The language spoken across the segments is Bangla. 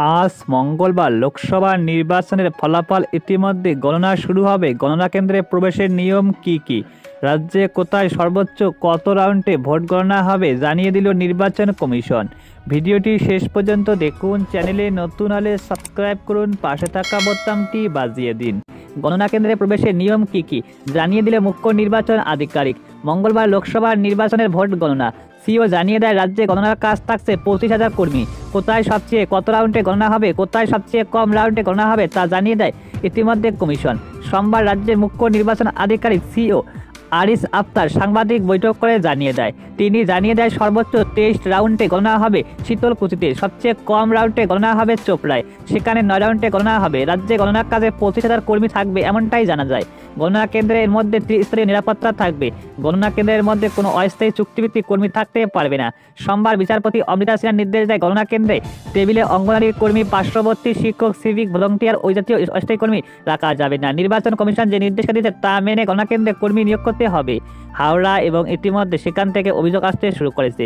আজ মঙ্গলবার লোকসভা নির্বাচনের ফলাফল ইতিমধ্যে গণনা শুরু হবে। গণনা কেন্দ্রে প্রবেশের নিয়ম কি রাজ্যে কোথায় সর্বোচ্চ কত রাউন্ডে ভোট গণনা হবে জানিয়ে দিল নির্বাচন কমিশন। ভিডিওটি শেষ পর্যন্ত দেখুন। চ্যানেলে নতুন হলে সাবস্ক্রাইব করুন, পাশে থাকা বোতামটি বাজিয়ে দিন। গণনা কেন্দ্রে প্রবেশের নিয়ম কি জানিয়ে দিলে মুখ্য নির্বাচন আধিকারিক। মঙ্গলবার লোকসভা নির্বাচনের ভোট গণনা। সিও জানিয়ে দেয়, রাজ্যে গণনার কাজ থাকছে 25,000 কর্মী। কোথায় সবচেয়ে কত রাউন্ডে গণনা হবে, কোথায় সবচেয়ে কম রাউন্ডে গণনা হবে তা জানিয়ে দেয় ইতিমধ্যে কমিশন। সোমবার রাজ্যের মুখ্য নির্বাচন আধিকারিক সিও আরিস আফতার সাংবাদিক বৈঠক করে তিনি জানিয়ে দেয় সর্বোচ্চ 23 রাউন্ডে গণনা হবে শীতলকুচিতে, সবচেয়ে কম রাউন্ডে গণনা হবে চোপড়ায়, সেখানে 9 রাউন্ডে গণনা হবে। রাজ্যে গণনার কাজে 25,000 কর্মী থাকবে এমনটাই জানা যায়। গণনা কেন্দ্রের মধ্যে ত্রিস্তরীয় নিরাপত্তা থাকবে। গণনা কেন্দ্রের মধ্যে কোনো অস্থায়ী চুক্তিভিত্তিক কর্মী থাকতে পারবে না। সোমবার বিচারপতি অমৃতা সিনহার নির্দেশ দেয়, গণনা কেন্দ্রে টেবিলে অঙ্গনারী কর্মী, পার্শ্ববর্তী শিক্ষক, সিভিক ভলান্টিয়ার ওই জাতীয় অস্থায়ী কর্মী রাখা যাবে না। নির্বাচন কমিশন যে নির্দেশ দিয়েছে তা মেনে গণনা কেন্দ্রে কর্মী নিয়োগ করতে হবে। হাওড়া এবং ইতিমধ্যে সেখান থেকে অভিযোগ আসতে শুরু করেছে।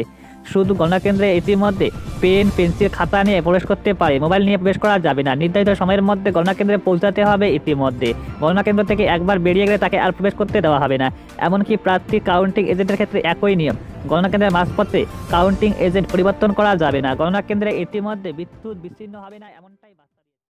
শুধু গণনা কেন্দ্রে ইতিমধ্যে পেন, পেন্সিল, খাতা নিয়ে প্রবেশ করতে পারে, মোবাইল নিয়ে প্রবেশ করা যাবে না। নির্ধারিত সময়ের মধ্যে গণনা কেন্দ্রে পৌঁছাতে হবে। ইতিমধ্যে গণনা কেন্দ্র থেকে একবার বেরিয়ে গেলে তাকে আর প্রবেশ করতে দেওয়া হবে না। এমনকি প্রার্থী, কাউন্টিং এজেন্টের ক্ষেত্রে একই নিয়ম। গণনা কেন্দ্রের মাঝপথে কাউন্টিং এজেন্ট পরিবর্তন করা যাবে না। গণনা কেন্দ্রে ইতিমধ্যে বিদ্যুৎ বিচ্ছিন্ন হবে না এমনটাই